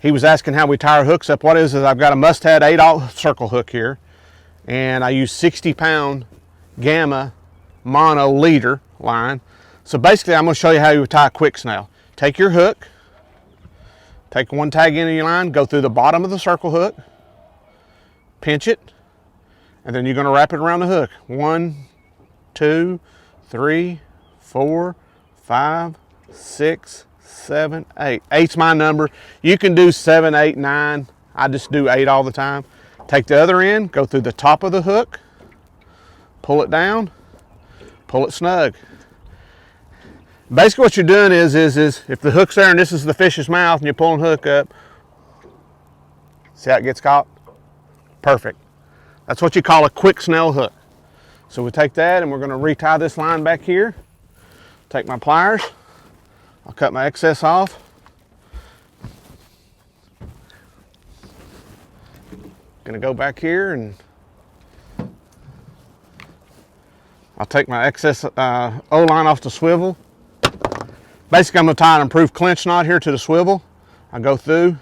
he was asking how we tie our hooks up. What is I've got a Mustad 8/0 circle hook here, and I use 60-pound Gamma mono leader line. So basically I'm going to show you how you would tie a quick snail. Take your hook, take one tag end of your line, go through the bottom of the circle hook, pinch it, and then you're going to wrap it around the hook. 1, 2, 3, 4, 5, 6, 7, 8. 8's my number. You can do 7, 8, 9. I just do 8 all the time. Take the other end, go through the top of the hook, pull it down, pull it snug. Basically what you're doing is if the hook's there and this is the fish's mouth and you're pulling the hook up, see how it gets caught? Perfect. That's what you call a quick snail hook. So we take that and we're going to retie this line back here. Take my pliers, I'll cut my excess off. Going to go back here and I'll take my excess O-line off the swivel. Basically I'm going to tie an improved clinch knot here to the swivel. I go through,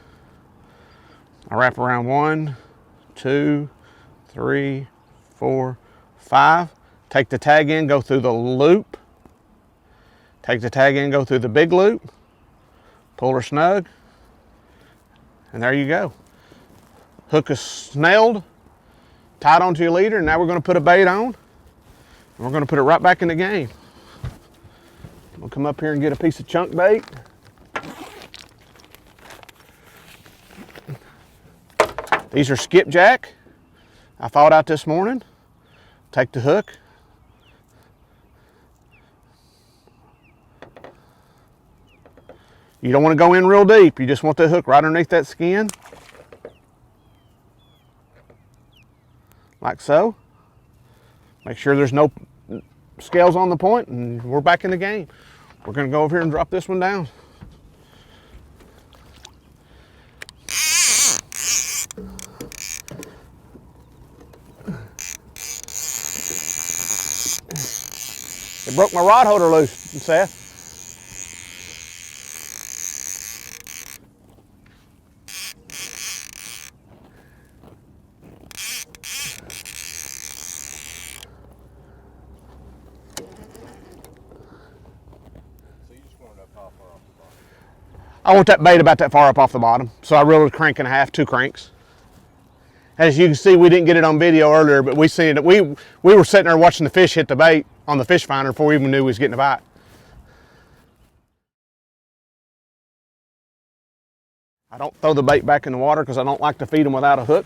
I wrap around 1, 2, 3, 4, 5. Take the tag in, go through the loop. Take the tag in, go through the big loop. Pull her snug. And there you go. Hook is snailed, tied onto your leader, and now we're going to put a bait on. And we're going to put it right back in the game. We'll come up here and get a piece of chunk bait. These are skipjack. I thawed out this morning. Take the hook. You don't want to go in real deep. You just want the hook right underneath that skin. Like so. Make sure there's no scales on the point and we're back in the game. We're going to go over here and drop this one down. It broke my rod holder loose, Seth. I want that bait about that far up off the bottom. So I reeled a crank and a half, 2 cranks. As you can see, we didn't get it on video earlier, but we seen it. We were sitting there watching the fish hit the bait on the fish finder before we even knew we was getting a bite. I don't throw the bait back in the water because I don't like to feed them without a hook.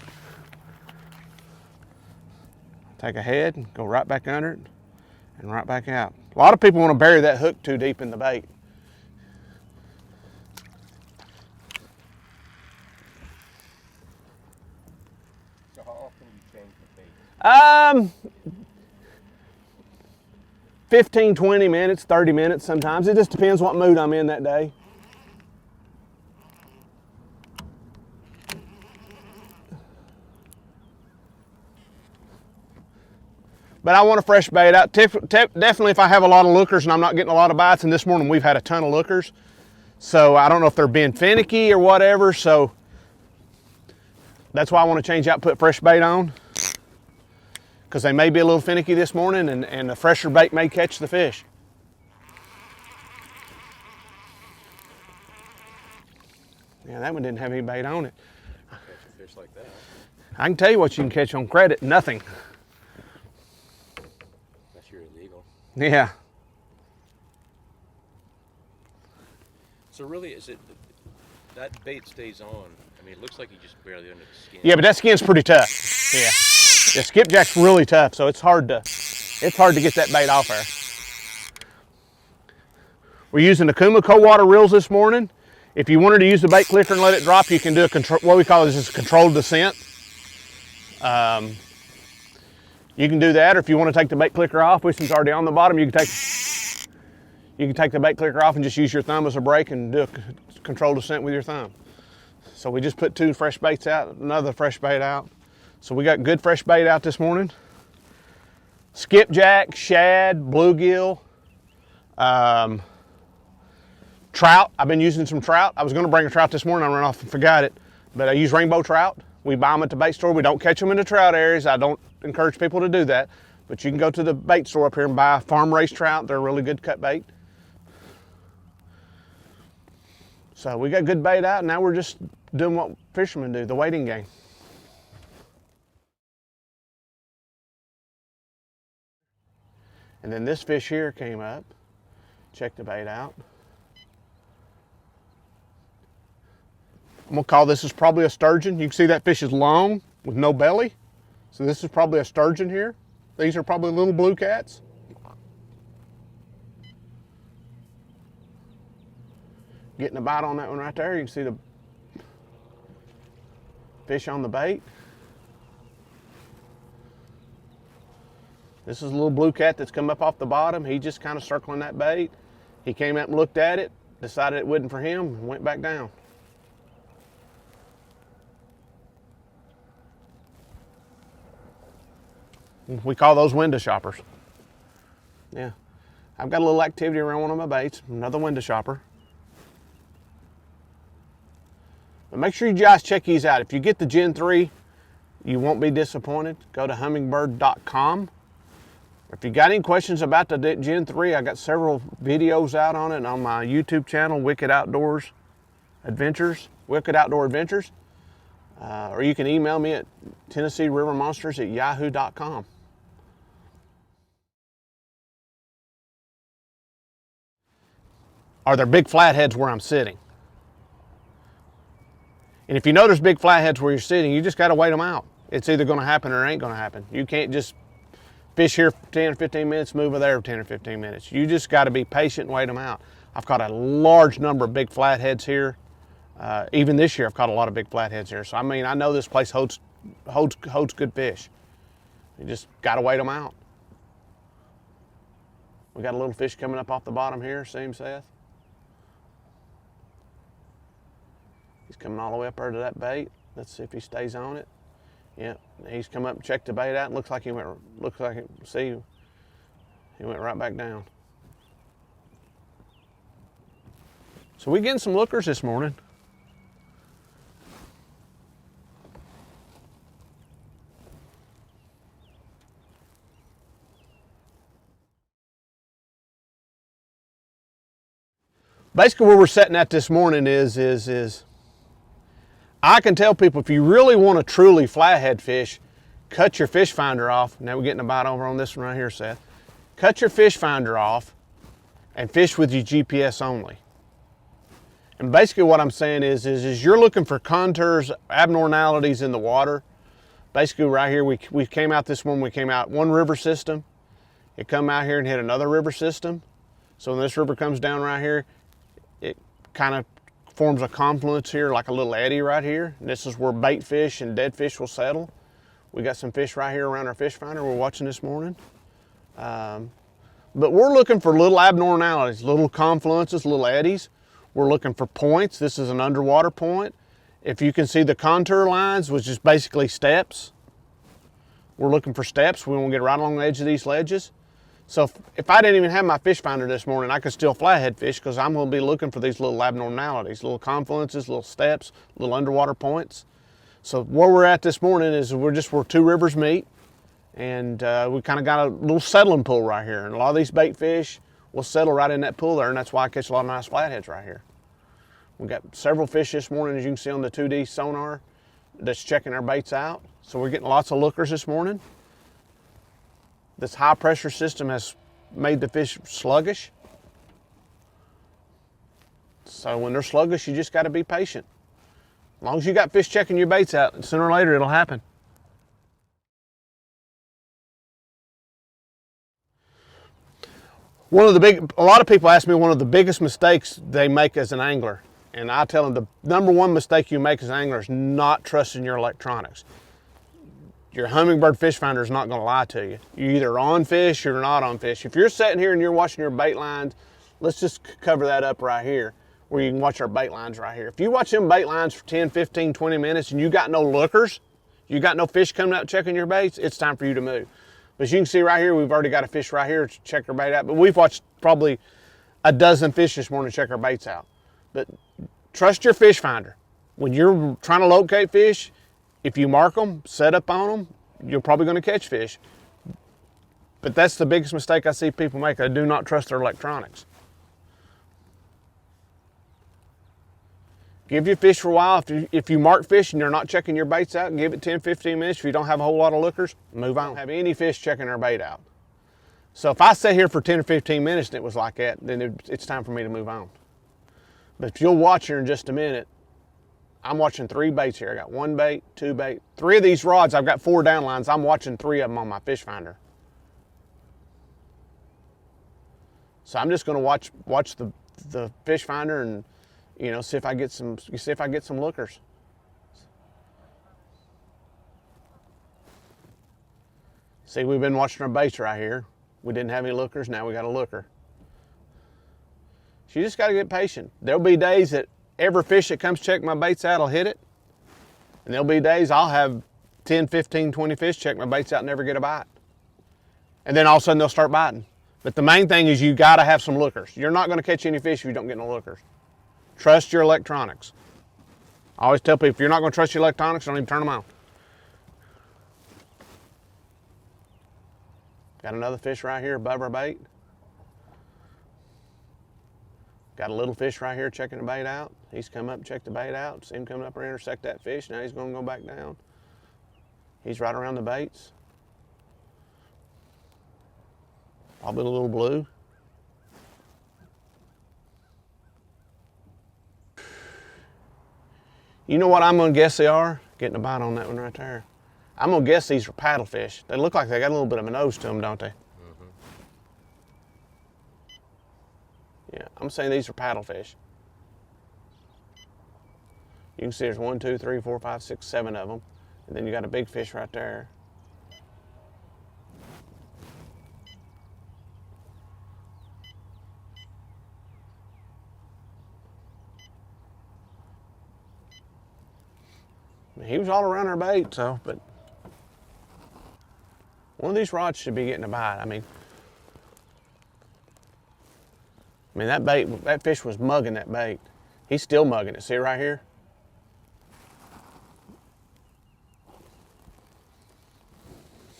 Take a head and go right back under it and right back out. A lot of people want to bury that hook too deep in the bait. So how often do you change the bait? 15, 20 minutes, 30 minutes sometimes. It just depends what mood I'm in that day. But I want a fresh bait out. Definitely if I have a lot of lookers and I'm not getting a lot of bites, and this morning we've had a ton of lookers. So I don't know if they're being finicky or whatever, so that's why I want to change out, put fresh bait on. Because they may be a little finicky this morning and the fresher bait may catch the fish. Yeah, that one didn't have any bait on it. Catch a fish like that. I can tell you what you can catch on credit, nothing. Unless you're illegal. Yeah. So really, is it that bait stays on? I mean, it looks like you just barely under the skin. Yeah, but that skin's pretty tough. Yeah. The skipjack's really tough, so it's hard to get that bait off there. We're using the Kuma cold water reels this morning. If you wanted to use the bait clicker and let it drop, you can do what we call this is a controlled descent. You can do that, or if you want to take the bait clicker off, which is already on the bottom, you can take the bait clicker off and just use your thumb as a brake and do a controlled descent with your thumb. So we just put 2 fresh baits out, another fresh bait out. So we got good fresh bait out this morning. Skipjack, shad, bluegill, Trout, I've been using some trout. I was gonna bring a trout this morning, I ran off and forgot it. But I use rainbow trout. We buy them at the bait store. We don't catch them in the trout areas. I don't encourage people to do that. But you can go to the bait store up here and buy farm-raised trout. They're a really good cut bait. So we got good bait out, and now we're just doing what fishermen do, the waiting game. And then this fish here came up. Check the bait out. I'm gonna call this is probably a sturgeon. You can see that fish is long with no belly. So this is probably a sturgeon here. These are probably little blue cats. Getting a bite on that one right there. You can see the fish on the bait. This is a little blue cat that's come up off the bottom. He just kind of circling that bait. He came up and looked at it, decided it wasn't for him, and went back down. We call those window shoppers. Yeah. I've got a little activity around one of my baits, another window shopper. But make sure you guys check these out. If you get the Gen 3, you won't be disappointed. Go to hummingbird.com. If you got any questions about the Gen 3, I got several videos out on it on my YouTube channel, Wicked Outdoor Adventures. Or you can email me at TennesseeRiverMonsters@yahoo.com. Are there big flatheads where I'm sitting? And if you know there's big flatheads where you're sitting, you just got to wait them out. It's either going to happen or it ain't going to happen. You can't just fish here for 10 or 15 minutes, move over there for 10 or 15 minutes. You just got to be patient and wait them out. I've caught a large number of big flatheads here. Even this year, I've caught a lot of big flatheads here. So, I mean, I know this place holds good fish. You just got to wait them out. We got a little fish coming up off the bottom here, see him, Seth? He's coming all the way up there to that bait. Let's see if he stays on it. Yeah, he's come up and checked the bait out. And see, he went right back down. So we're getting some lookers this morning. Basically where we're setting at this morning is I can tell people if you really want to truly flathead fish, cut your fish finder off. Now we're getting a bite over on this one right here, Seth. Cut your fish finder off and fish with your GPS only. And basically what I'm saying is you're looking for contours, abnormalities in the water. Basically right here, we came out this morning, we came out one river system. It come out here and hit another river system. So when this river comes down right here, it kind of forms a confluence here, like a little eddy right here. And this is where bait fish and dead fish will settle. We got some fish right here around our fish finder we're watching this morning. But we're looking for little abnormalities, little confluences, little eddies. We're looking for points. This is an underwater point. If you can see the contour lines, which is basically steps. We're looking for steps. We want to get right along the edge of these ledges. So if I didn't even have my fish finder this morning, I could still flathead fish because I'm going to be looking for these little abnormalities, little confluences, little steps, little underwater points. So where we're at this morning is where two rivers meet, and we kind of got a little settling pool right here. And a lot of these bait fish will settle right in that pool there, and that's why I catch a lot of nice flatheads right here. We got several fish this morning, as you can see on the 2D sonar, that's checking our baits out. So we're getting lots of lookers this morning. This high pressure system has made the fish sluggish. So when they're sluggish, you just got to be patient. As long as you got fish checking your baits out, sooner or later it'll happen. A lot of people ask me one of the biggest mistakes they make as an angler. And I tell them the number one mistake you make as an angler is not trusting your electronics. Your Hummingbird fish finder is not going to lie to you. You're either on fish or not on fish. If you're sitting here and you're watching your bait lines, let's just cover that up right here where you can watch our bait lines right here. If you watch them bait lines for 10, 15, 20 minutes and you got no lookers, you got no fish coming out checking your baits, it's time for you to move. But as you can see right here, we've already got a fish right here to check our bait out. But we've watched probably a dozen fish this morning to check our baits out. But trust your fish finder. When you're trying to locate fish, if you mark them, set up on them, you're probably going to catch fish. But that's the biggest mistake I see people make. They do not trust their electronics. Give your fish for a while. If you mark fish and you're not checking your baits out, give it 10, 15 minutes. If you don't have a whole lot of lookers, move on. Don't have any fish checking their bait out. So if I sat here for 10 or 15 minutes and it was like that, then it's time for me to move on. But if you'll watch here in just a minute, I'm watching 3 baits here. I got 1 bait, 2 bait. 3 of these rods, I've got 4 downlines. I'm watching 3 of them on my fish finder. So I'm just going to watch the fish finder and, you know, see if I get some lookers. See, we've been watching our baits right here. We didn't have any lookers, now we got a looker. So you just got to get patient. There'll be days that every fish that comes check my baits out will hit it. And there'll be days I'll have 10, 15, 20 fish check my baits out and never get a bite. And then all of a sudden they'll start biting. But the main thing is you got to have some lookers. You're not going to catch any fish if you don't get no lookers. Trust your electronics. I always tell people, if you're not going to trust your electronics, don't even turn them on. Got another fish right here above our bait. Got a little fish right here checking the bait out. He's come up and checked the bait out. See him coming up and intersect that fish. Now he's going to go back down. He's right around the baits. Probably a little blue. You know what I'm going to guess they are? Getting a bite on that one right there. I'm going to guess these are paddlefish. They look like they got a little bit of a nose to them, don't they? Mm-hmm. Yeah, I'm saying these are paddlefish. You can see there's 1, 2, 3, 4, 5, 6, 7 of them. And then you got a big fish right there. He was all around our bait, so, but one of these rods should be getting a bite. I mean that fish was mugging that bait. He's still mugging it. See right here?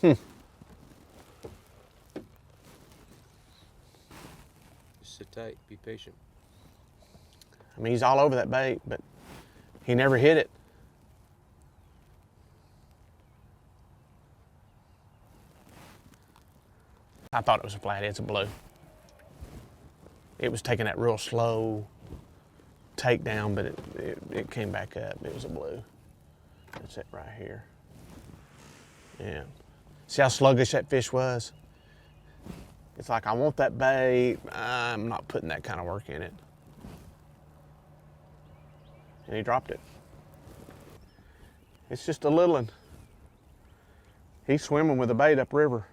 Just sit tight, be patient. I mean, he's all over that bait, but he never hit it. I thought it was a flathead. It's a blue. It was taking that real slow takedown, but it came back up. It was a blue. That's it right here. Yeah. See how sluggish that fish was? It's like, I want that bait. I'm not putting that kind of work in it. And he dropped it. It's just a little one. He's swimming with a bait upriver.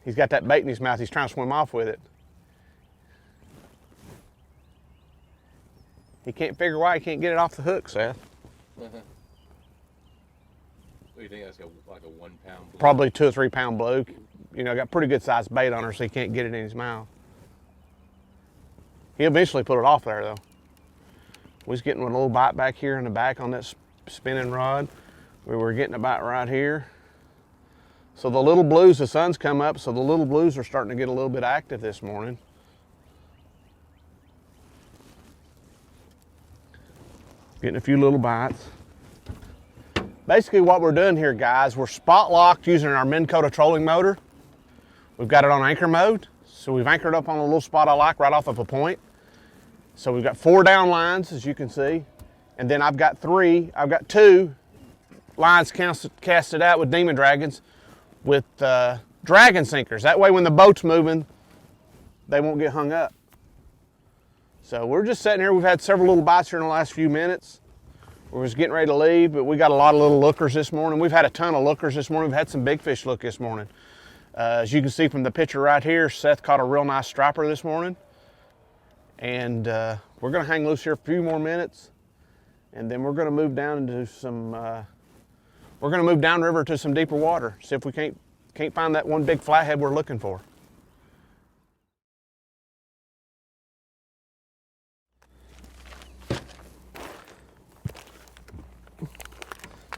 He's got that bait in his mouth. He's trying to swim off with it. He can't figure why he can't get it off the hook, Seth. What do you think? That's like a 1 pound blue? Probably 2 or 3 pound blue. You know, got pretty good sized bait on her, so he can't get it in his mouth. He'll eventually put it off there, though. We was getting a little bite back here in the back on that spinning rod. We were getting a bite right here. So the little blues, the sun's come up, so the little blues are starting to get a little bit active this morning. Getting a few little bites. Basically what we're doing here, guys, we're spot locked using our Minn Kota trolling motor. We've got it on anchor mode. So we've anchored up on a little spot I like right off of a point. So we've got 4 down lines, as you can see. And then I've got 2 lines casted out with Demon Dragons with dragon sinkers. That way when the boat's moving, they won't get hung up. So we're just sitting here. We've had several little bites here in the last few minutes. We're just getting ready to leave, but we got a lot of little lookers this morning. We've had a ton of lookers this morning. We've had some big fish look this morning. As you can see from the picture right here, Seth caught a real nice striper this morning. And we're gonna hang loose here a few more minutes, and then we're gonna move down into some, we're gonna move downriver to some deeper water, see if we can't find that one big flathead we're looking for.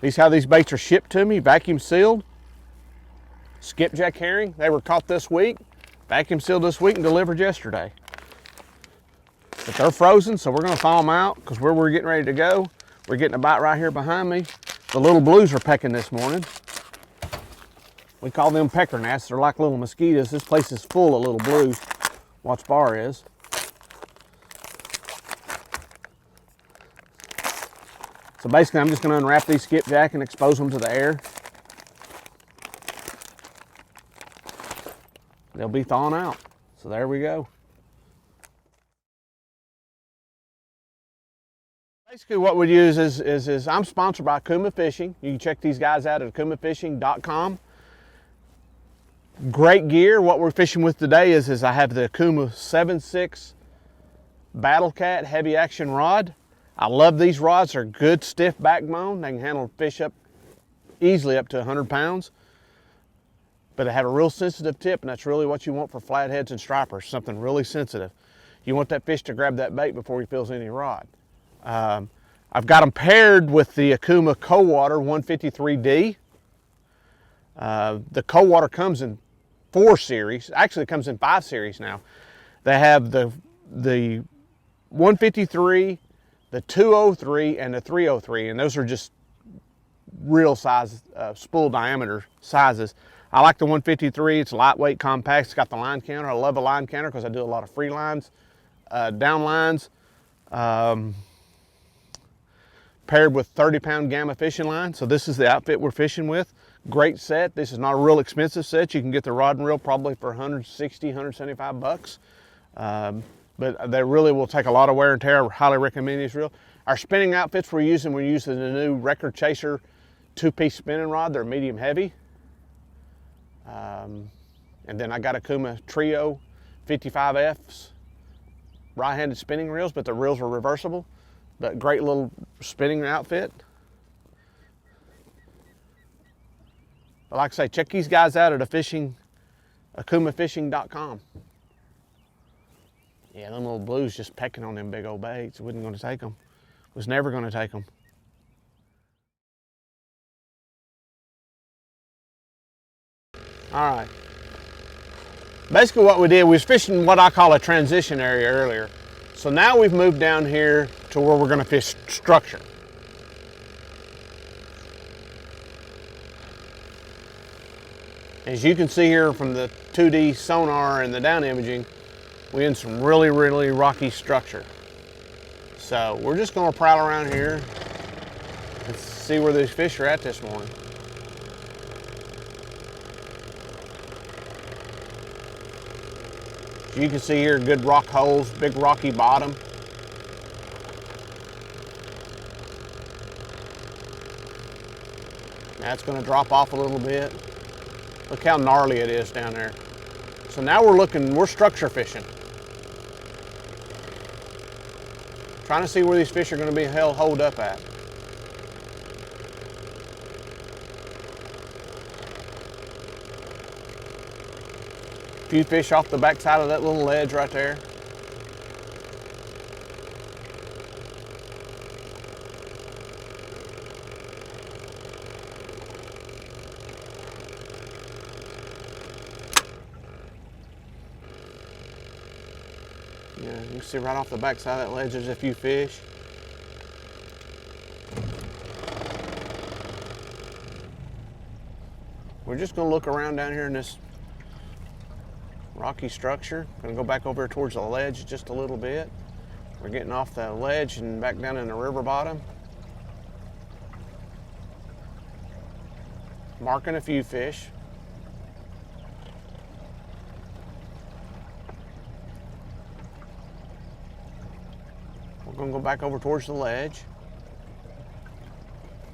These how these baits are shipped to me, vacuum sealed. Skipjack herring, they were caught this week, vacuum sealed this week and delivered yesterday. But they're frozen, so we're gonna thaw them out because where we're getting ready to go, we're getting a bite right here behind me. The little blues are pecking this morning. We call them pecker gnats. They're like little mosquitoes. This place is full of little blues. Watts Bar is. So basically, I'm just going to unwrap these skipjack and expose them to the air. They'll be thawing out. So there we go. Basically what we use is I'm sponsored by Kuma Fishing. You can check these guys out at kumafishing.com. Great gear. What we're fishing with today is I have the Kuma 7.6 Battle Cat heavy action rod. I love these rods. They're good stiff backbone. They can handle fish up easily up to 100 pounds. But they have a real sensitive tip, and that's really what you want for flatheads and stripers, something really sensitive. You want that fish to grab that bait before he feels any rod. I've got them paired with the Kuma Coldwater 153D. The Coldwater comes in 4 series. Actually, it comes in 5 series now. They have the 153, the 203, and the 303, and those are just real size, spool diameter sizes. I like the 153. It's lightweight, compact. It's got the line counter. I love a line counter because I do a lot of free lines, down lines. Paired with 30-pound Gamma fishing line. So this is the outfit we're fishing with. Great set. This is not a real expensive set. You can get the rod and reel probably for 160, 175 bucks. But they really will take a lot of wear and tear. I highly recommend these reel. Our spinning outfits we're using the new Record Chaser 2-piece spinning rod. They're medium heavy. And then I got a Kuma Trio 55Fs right-handed spinning reels, but the reels are reversible. But great little spinning outfit. But like I say, check these guys out at kumafishing.com. Yeah, them little blues just pecking on them big old baits. Wasn't going to take them. Was never going to take them. All right. Basically what we did, we was fishing what I call a transition area earlier. So now we've moved down here to where we're going to fish structure. As you can see here from the 2D sonar and the down imaging, we're in some really, really rocky structure. So we're just going to prowl around here and see where these fish are at this morning. You can see here good rock holes, big rocky bottom. Now it's going to drop off a little bit. Look how gnarly it is down there. So now we're structure fishing. Trying to see where these fish are going to be holed up at. A few fish off the backside of that little ledge right there. Yeah, you can see right off the backside of that ledge there's a few fish. We're just going to look around down here in this rocky structure. Going to go back over towards the ledge just a little bit. We're getting off the ledge and back down in the river bottom. Marking a few fish. We're going to go back over towards the ledge.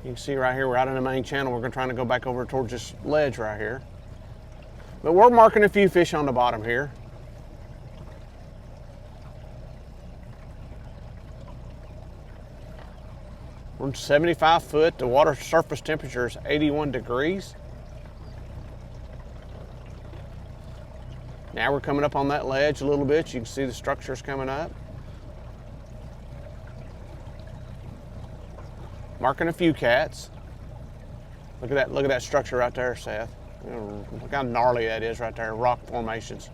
You can see right here, we're out in the main channel. We're trying to go back over towards this ledge right here. But we're marking a few fish on the bottom here. We're 75 foot. The water surface temperature is 81 degrees. Now we're coming up on that ledge a little bit. You can see the structures coming up. Marking a few cats. Look at that structure right there, Seth. Look how gnarly that is right there, rock formations.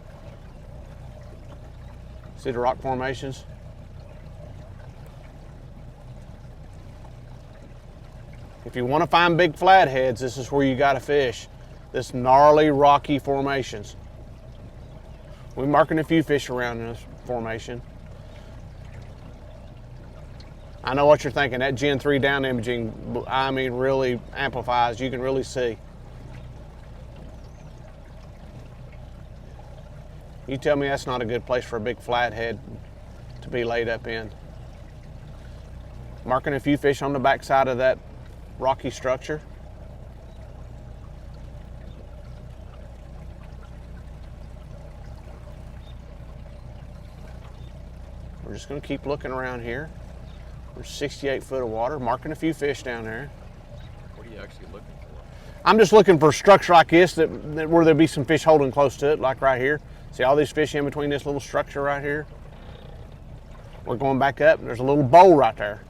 See the rock formations? If you want to find big flatheads, this is where you got to fish. This gnarly, rocky formations. We're marking a few fish around this formation. I know what you're thinking. That Gen 3 down imaging, I mean, really amplifies. You can really see. You tell me that's not a good place for a big flathead to be laid up in. Marking a few fish on the backside of that rocky structure. We're just going to keep looking around here. There's 68 foot of water, marking a few fish down there. What are you actually looking for? I'm just looking for a structure like this that where there'll be some fish holding close to it, like right here. See all these fish in between this little structure right here? We're going back up, and there's a little bowl right there.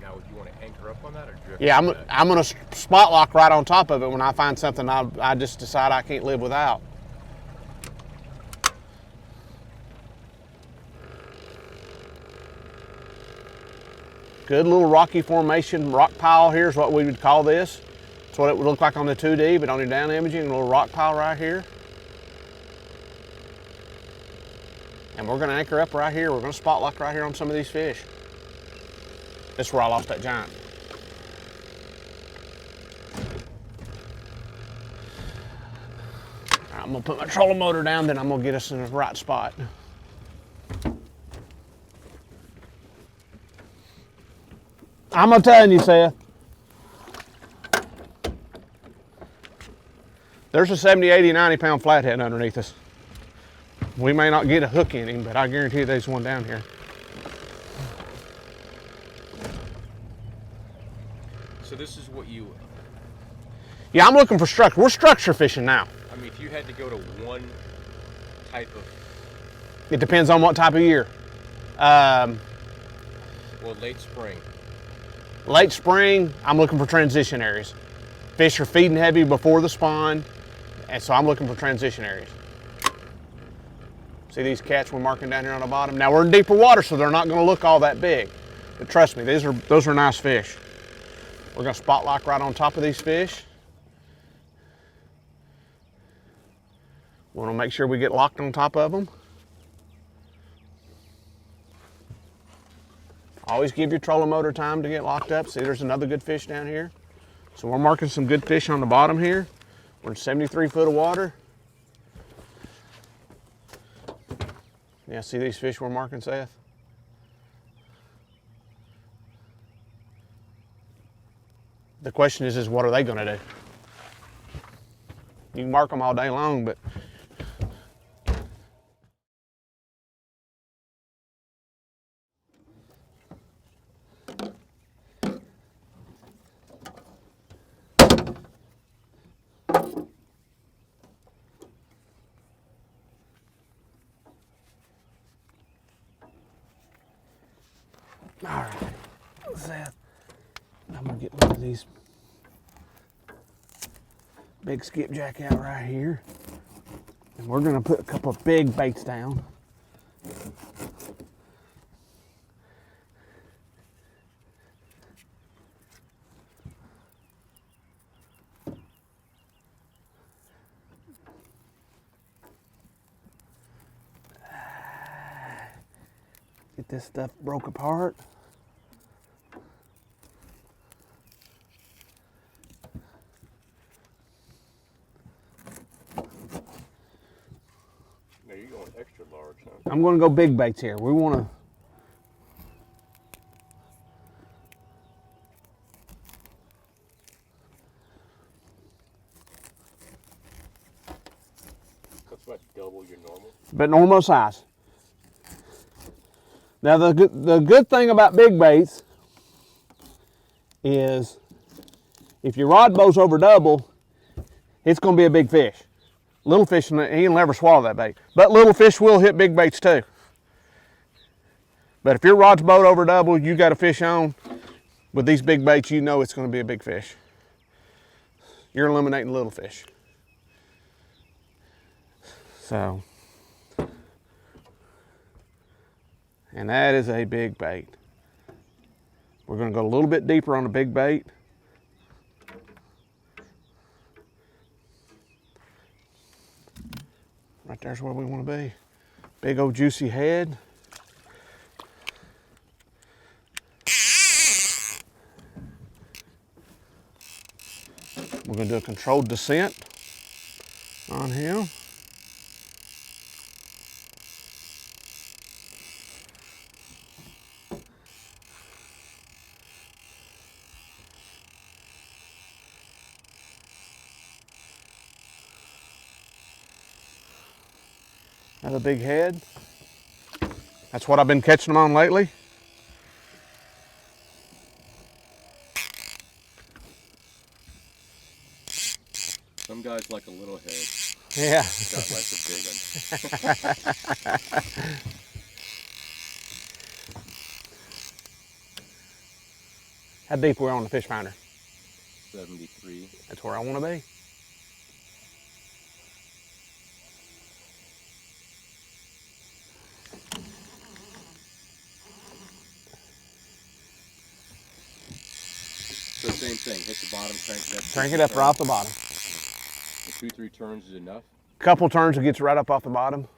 Now, would you want to anchor up on that, or drift? Yeah, I'm gonna spot lock right on top of it when I find something I just decide I can't live without. Good little rocky formation, rock pile here is what we would call this. That's what it would look like on the 2D, but on your down imaging, a little rock pile right here. And we're gonna anchor up right here. We're gonna spot lock right here on some of these fish. This is where I lost that giant. All right, I'm gonna put my trolling motor down, then I'm gonna get us in the right spot. I'm gonna tell you, Seth. There's a 70, 80, 90 pound flathead underneath us. We may not get a hook in him, but I guarantee you there's one down here. So this is what you... Yeah, I'm looking for structure. We're structure fishing now. I mean, if you had to go to one type of... It depends on what type of year. Well, late spring. Late spring, I'm looking for transition areas. Fish are feeding heavy before the spawn, and so I'm looking for transition areas. See these cats we're marking down here on the bottom? Now we're in deeper water, so they're not gonna look all that big. But trust me, those are nice fish. We're gonna spot lock right on top of these fish. We wanna make sure we get locked on top of them. Always give your trolling motor time to get locked up. See, there's another good fish down here. So we're marking some good fish on the bottom here. We're in 73 foot of water. Yeah, see these fish we're marking, Seth? The question is what are they gonna do? You can mark them all day long, but all right, Seth, I'm gonna get one of these big skipjack out right here, and we're gonna put a couple of big baits down. Get this stuff broke apart. Now you're going extra large, huh? I'm going to go big baits here. We want to. That's about double your normal. But normal size. Now the good thing about big baits is if your rod bow's over double, it's going to be a big fish. Little fish, he'll never swallow that bait. But little fish will hit big baits too. But if your rod's bowed over double, you got a fish on, with these big baits, you know it's going to be a big fish. You're eliminating little fish. So, and that is a big bait. We're going to go a little bit deeper on the big bait. Right there's where we want to be. Big old juicy head. We're going to do a controlled descent on him. Another big head. That's what I've been catching them on lately. Some guys like a little head. Yeah. God likes a big one. How deep we're on the fish finder? 73. That's where I want to be. So same thing, hit the bottom, crank it up. Crank it up right off the bottom. And 2-3 turns is enough. Couple turns, it gets right up off the bottom.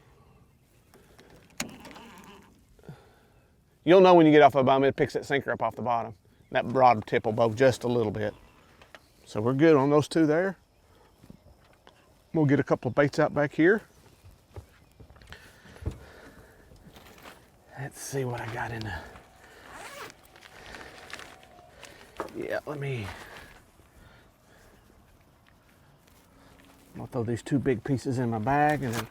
You'll know when you get off the bottom, it picks that sinker up off the bottom. That rod tip will bow just a little bit. So we're good on those two there. We'll get a couple of baits out back here. Let's see what I got in the... Yeah, I'm gonna throw these two big pieces in my bag, and then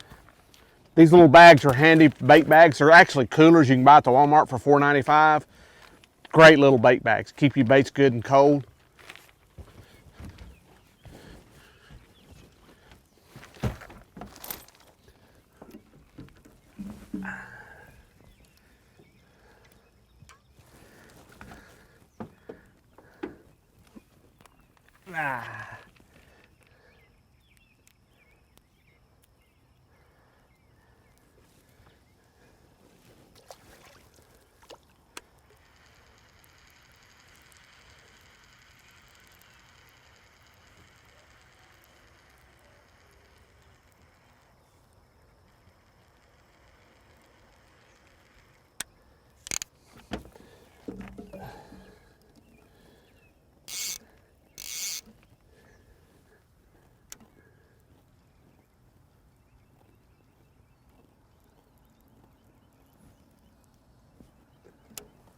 these little bags are handy bait bags. They're actually coolers you can buy at the Walmart for $4.95. Great little bait bags. Keep your baits good and cold.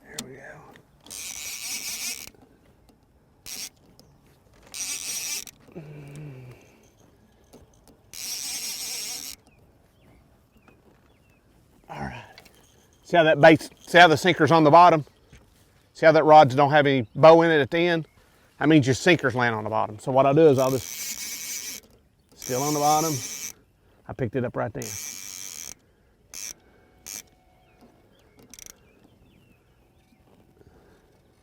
There we go. All right. See how that bait's, see how the sinker's on the bottom? See how that rods don't have any bow in it at the end? That means your sinker's laying on the bottom. So what I'll do is I'll just, still on the bottom, I picked it up right then.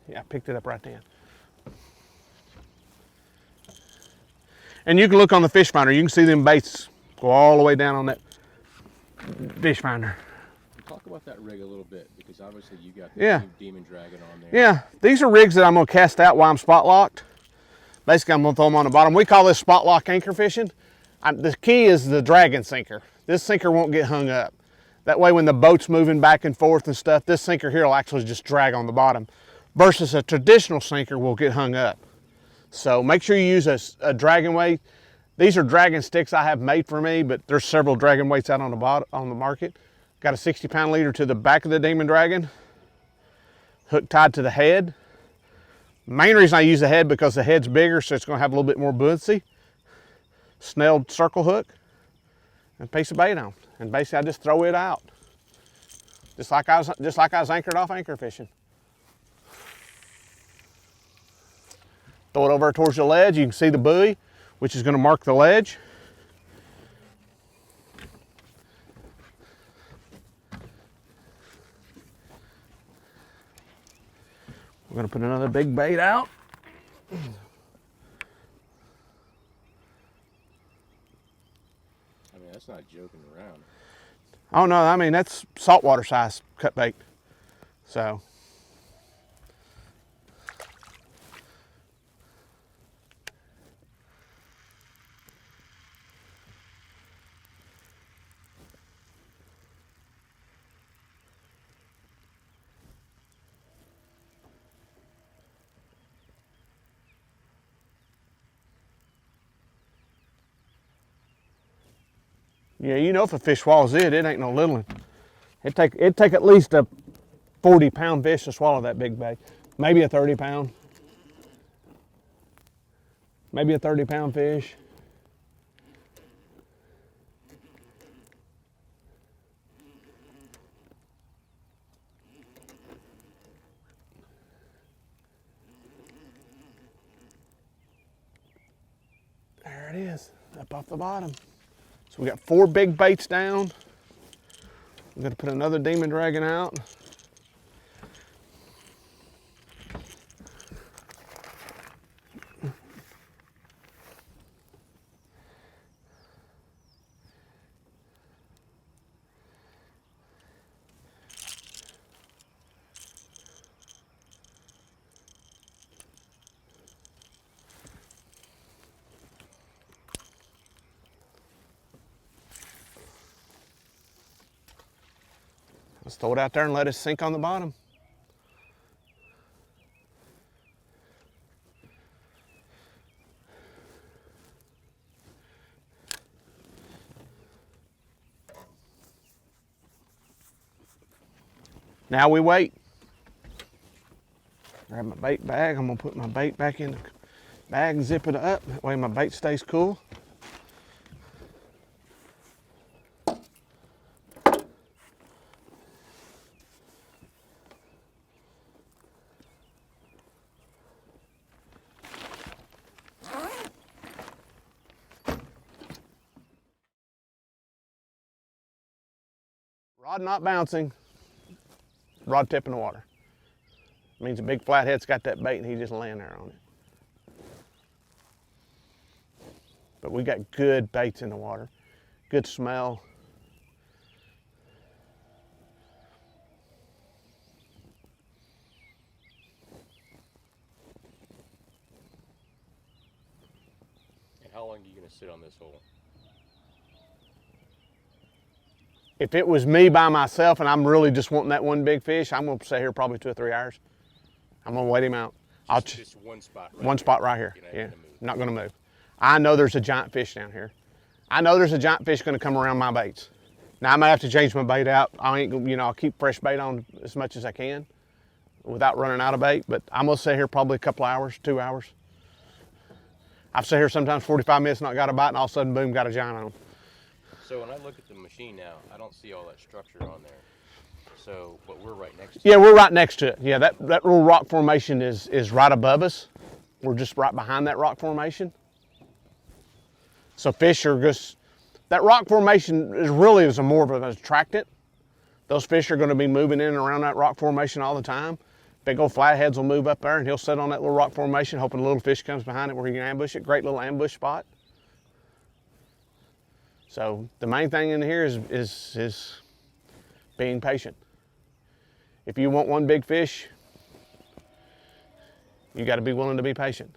Yeah, I picked it up right then. And you can look on the fish finder, you can see them baits go all the way down on that fish finder. Talk about that rig a little bit, because obviously you got Yeah. the Demon Dragon on there. Yeah, these are rigs that I'm gonna cast out while I'm spot locked. Basically, I'm gonna throw them on the bottom. We call this spot lock anchor fishing. The key is the dragon sinker. This sinker won't get hung up. That way when the boat's moving back and forth and stuff, this sinker here will actually just drag on the bottom, versus a traditional sinker will get hung up. So make sure you use a dragon weight. These are dragon sticks I have made for me, but there's several dragon weights out on the market. Got a 60-pound leader to the back of the Demon Dragon, hook tied to the head. Main reason I use the head because the head's bigger, so it's going to have a little bit more buoyancy. Snelled circle hook and piece of bait on, and basically I just throw it out, just like I was anchored off anchor fishing. Throw it over towards the ledge. You can see the buoy, which is going to mark the ledge. We're gonna put another big bait out. I mean, that's not joking around. Oh no, I mean, that's saltwater size cut bait. So. Yeah, you know if a fish swallows it ain't no little one. It'd take at least a 40-pound fish to swallow that big bait. Maybe a 30-pound. Maybe a 30-pound fish. There it is, up off the bottom. So we got 4 big baits down. I'm gonna put another demon dragon out. Let's throw it out there and let it sink on the bottom. Now we wait. Grab my bait bag. I'm gonna put my bait back in the bag and zip it up. That way my bait stays cool. Rod not bouncing, rod tip in the water. Means a big flathead's got that bait and he's just laying there on it. But we got good baits in the water, good smell. And how long are you going to sit on this hole? If it was me by myself and I'm really just wanting that one big fish, I'm gonna stay here probably 2 or 3 hours. I'm gonna wait him out. Just one spot right One here. spot right here, You're yeah. Not gonna move. I know there's a giant fish down here. I know there's a giant fish gonna come around my baits. Now I may have to change my bait out. I ain't gonna, I'll keep fresh bait on as much as I can without running out of bait, but I'm gonna stay here probably a couple hours, 2 hours. I've sat here sometimes 45 minutes, not got a bite, and all of a sudden, boom, got a giant on. So when I look at the machine now, I don't see all that structure on there. So, but we're right next to Yeah, it. we're right next to it. Yeah, that little rock formation is right above us. We're just right behind that rock formation. So fish are just, that rock formation is really more of an attractant. Those fish are gonna be moving in and around that rock formation all the time. Big old flatheads will move up there and he'll sit on that little rock formation hoping a little fish comes behind it where he can ambush it. Great little ambush spot. So the main thing in here is being patient. If you want one big fish, you got to be willing to be patient.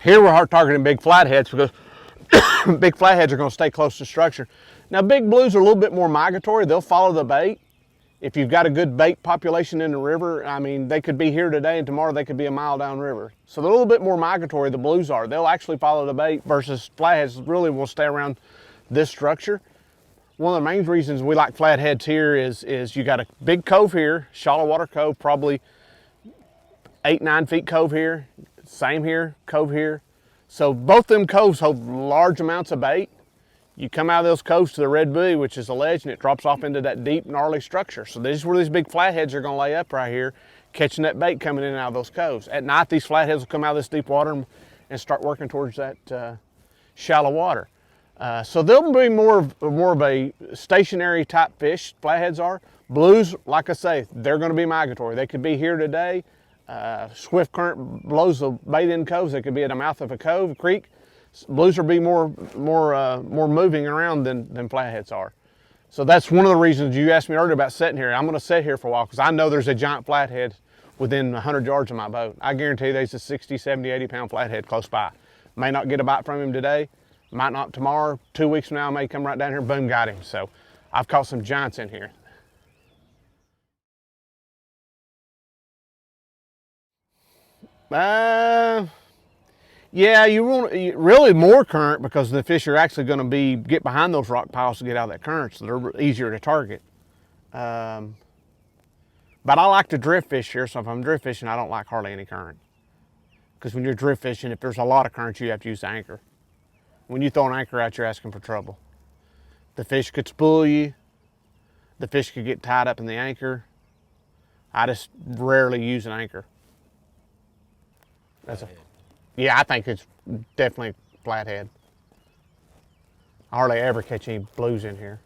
Here we're targeting big flatheads because big flatheads are going to stay close to structure. Now big blues are a little bit more migratory. They'll follow the bait. If you've got a good bait population in the river, I mean, they could be here today and tomorrow they could be a mile downriver. So they're a little bit more migratory, the blues are. They'll actually follow the bait versus flatheads really will stay around this structure. One of the main reasons we like flatheads here is you got a big cove here, shallow water cove, probably 8-9 feet cove here, same here, cove here. So both them coves hold large amounts of bait. You come out of those coves to the red buoy, which is a ledge, and it drops off into that deep, gnarly structure. So this is where these big flatheads are gonna lay up right here, catching that bait coming in and out of those coves. At night, these flatheads will come out of this deep water and start working towards that shallow water. So they'll be more of a stationary type fish, flatheads are. Blues, like I say, they're going to be migratory. They could be here today. Swift current blows the bait in coves. They could be at the mouth of a cove, a creek. Blues will be more moving around than flatheads are. So that's one of the reasons you asked me earlier about sitting here. I'm going to sit here for a while because I know there's a giant flathead within 100 yards of my boat. I guarantee there's a 60, 70, 80 pound flathead close by. May not get a bite from him today, might not tomorrow. 2 weeks from now, I may come right down here, boom, got him. So I've caught some giants in here. Yeah, you want really more current because the fish are actually going to get behind those rock piles to get out of that current, so they're easier to target. But I like to drift fish here, so if I'm drift fishing, I don't like hardly any current. Because when you're drift fishing, if there's a lot of current, you have to use the anchor. When you throw an anchor out, you're asking for trouble. The fish could spool you. The fish could get tied up in the anchor. I just rarely use an anchor. Yeah, I think it's definitely flathead. I hardly ever catch any blues in here.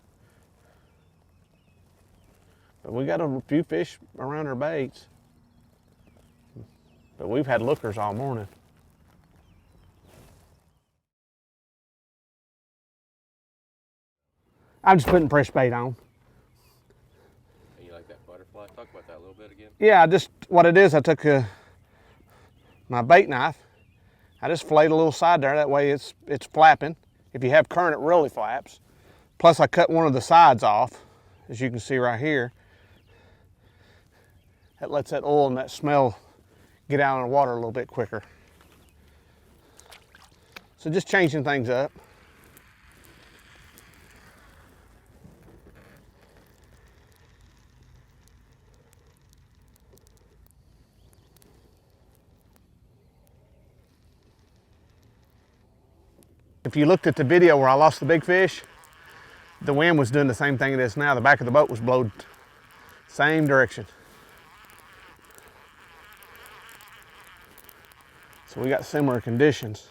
But we got a few fish around our baits. But we've had lookers all morning. I'm just putting fresh bait on. You like that butterfly? Talk about that a little bit again. Yeah, just what it is, I took my bait knife. I just filleted a little side there, that way it's flapping. If you have current, it really flaps. Plus I cut one of the sides off, as you can see right here. That lets that oil and that smell get out in the water a little bit quicker. So just changing things up. If you looked at the video where I lost the big fish, the wind was doing the same thing it is now. The back of the boat was blowed same direction. So we got similar conditions.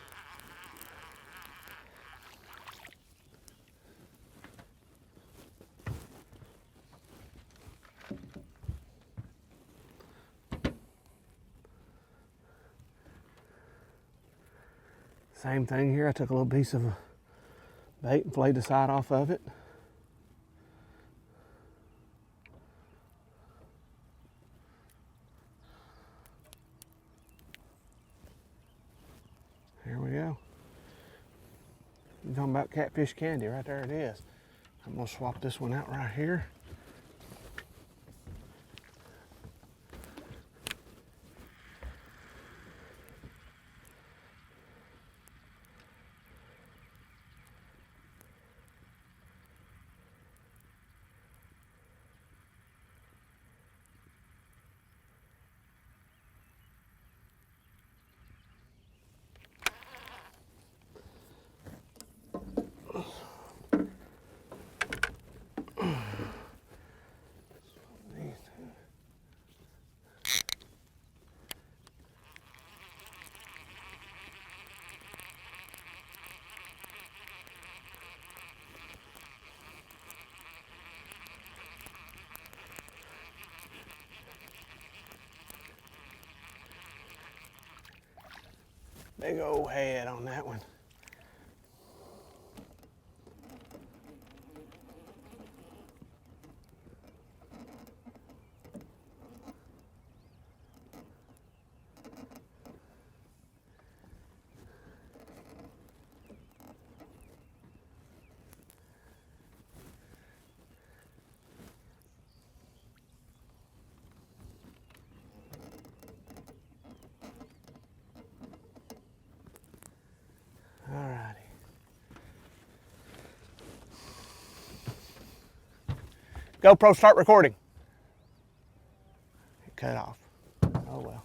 Same thing here. I took a little piece of bait and flayed the side off of it. Here we go. You're talking about catfish candy, right there it is. I'm gonna swap this one out right here. Big old head on that one. Alrighty. GoPro, start recording. It cut off. Oh well.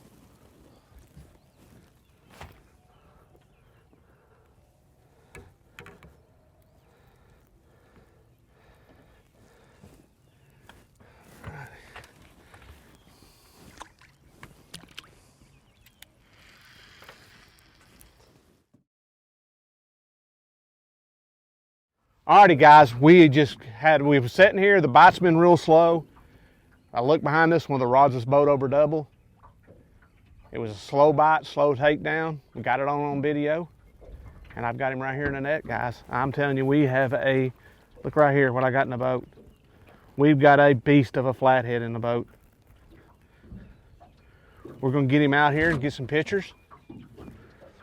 Alrighty guys, we were sitting here, the bite's been real slow. I looked behind this, one of the rods was bowed over double. It was a slow bite, slow takedown. We got it on video. And I've got him right here in the net, guys. I'm telling you, we have look right here what I got in the boat. We've got a beast of a flathead in the boat. We're gonna get him out here and get some pictures.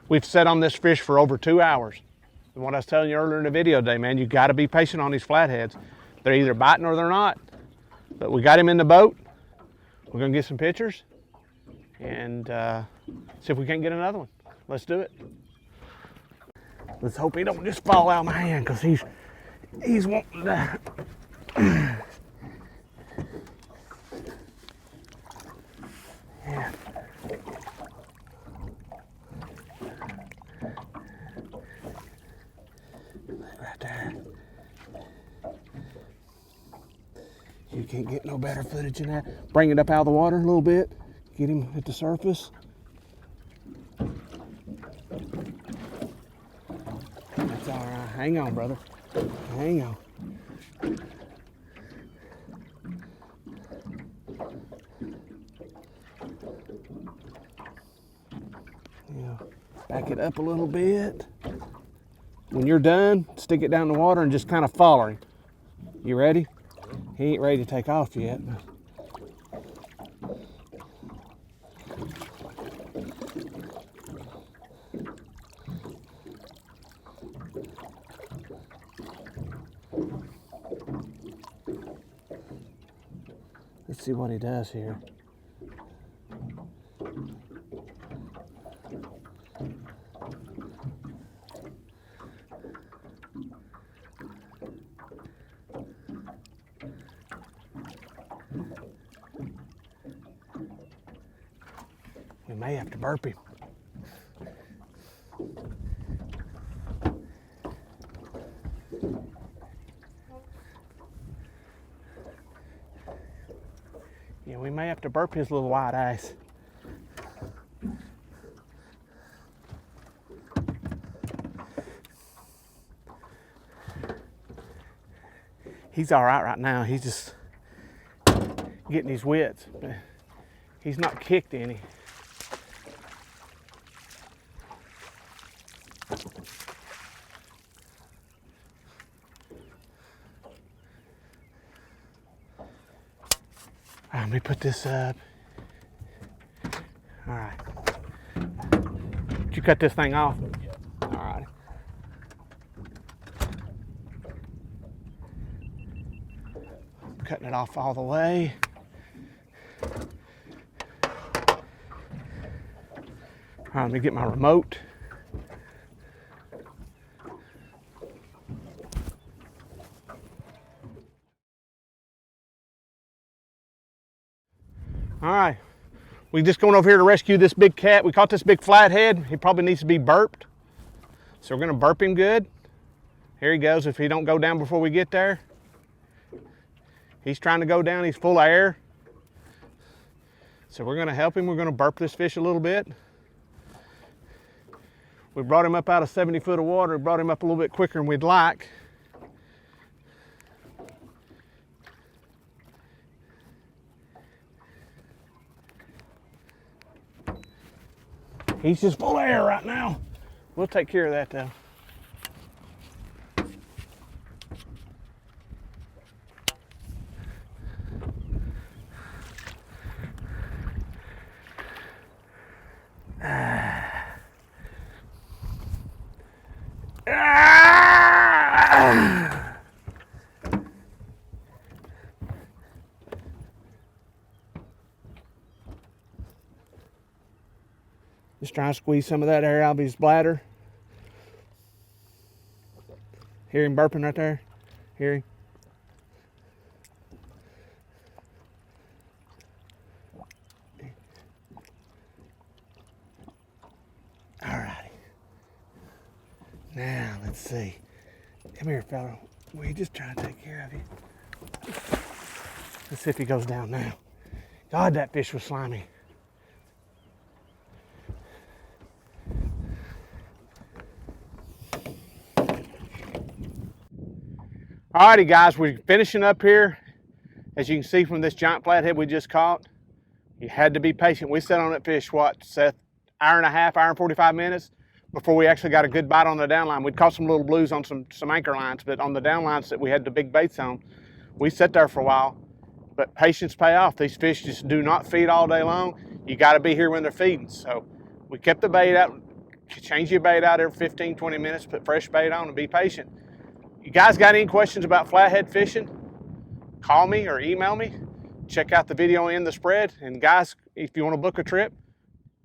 We've sat on this fish for over 2 hours. And what I was telling you earlier in the video today, man, you gotta be patient on these flatheads. They're either biting or they're not. But we got him in the boat. We're gonna get some pictures and see if we can't get another one. Let's do it. Let's hope he don't just fall out of my hand, because he's wanting to die. Yeah. Right there. You can't get no better footage than that. Bring it up out of the water a little bit. Get him at the surface. That's all right. Hang on, brother. Hang on. Yeah. Back it up a little bit. When you're done, stick it down in the water and just kind of follow him. You ready? He ain't ready to take off yet. Let's see what he does here. We may have to burp him. Yeah, we may have to burp his little white ass. He's all right now. He's just getting his wits. He's not kicked any. All right, let me put this up. All right. Did you cut this thing off? Yeah. All right. Cutting it off all the way. All right, let me get my remote. All right, we just going over here to rescue this big cat. We caught this big flathead. He probably needs to be burped. So we're gonna burp him good. Here he goes. If he don't go down before we get there. He's trying to go down, he's full of air. So we're gonna help him. We're gonna burp this fish a little bit. We brought him up out of 70 foot of water. We brought him up a little bit quicker than we'd like. He's just full of air right now. We'll take care of that though. Just trying to squeeze some of that air out of his bladder. Hear him burping right there? Hear him? All righty. Now, let's see. Come here, fella. We're just trying to take care of you. Let's see if he goes down now. God, that fish was slimy. Alrighty guys, we're finishing up here. As you can see from this giant flathead we just caught, you had to be patient. We sat on that fish, what, Seth, hour and a half, hour and 45 minutes before we actually got a good bite on the down line. We'd caught some little blues on some anchor lines, but on the down lines that we had the big baits on, we sat there for a while. But patience pay off. These fish just do not feed all day long. You got to be here when they're feeding. So we kept the bait out, change your bait out every 15, 20 minutes, put fresh bait on and be patient. You guys got any questions about flathead fishing? Call me or email me. Check out the video in the spread. And guys, if you want to book a trip,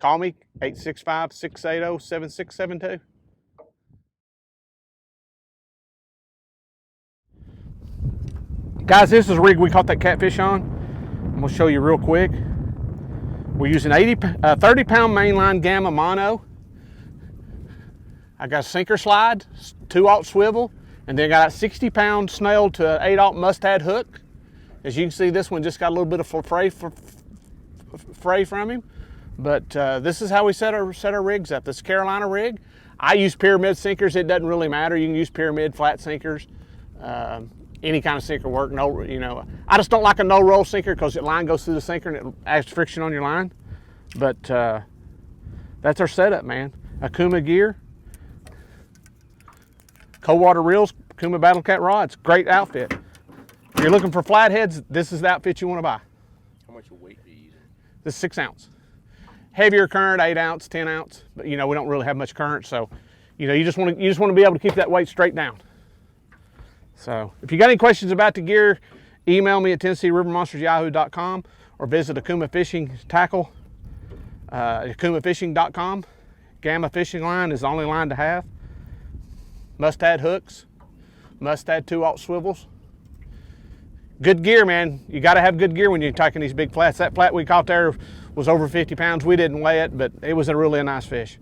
call me, 865-680-7672. Guys, this is the rig we caught that catfish on. I'm going to show you real quick. We're using 30-pound mainline Gamma mono. I got a sinker slide, 2/0 swivel, and then I got a 60-pound snail to 8/0 mustad hook. As you can see, this one just got a little bit of fray from him. But this is how we set our rigs up. This is Carolina rig. I use pyramid sinkers. It doesn't really matter. You can use pyramid, flat sinkers. Any kind of sinker work. No, you know, I just don't like a no roll sinker because the line goes through the sinker and it adds friction on your line. But that's our setup, man. Akuma gear, cold water reels, Akuma Battle Cat rods. Great outfit. If you're looking for flatheads, this is the outfit you want to buy. How much weight do you use? This is 6 ounce. Heavier current, 8 ounce, 10 ounce. But you know, we don't really have much current, so you know, you just want to be able to keep that weight straight down. So if you got any questions about the gear, email me at TennesseeRiverMonsters@yahoo.com or visit Akuma Fishing Tackle, AkumaFishing.com. Gamma fishing line is the only line to have. Mustad hooks, Mustad 2/0 swivels. Good gear, man. You got to have good gear when you're taking these big flats. That flat we caught there was over 50 pounds. We didn't weigh it, but it was a really nice fish.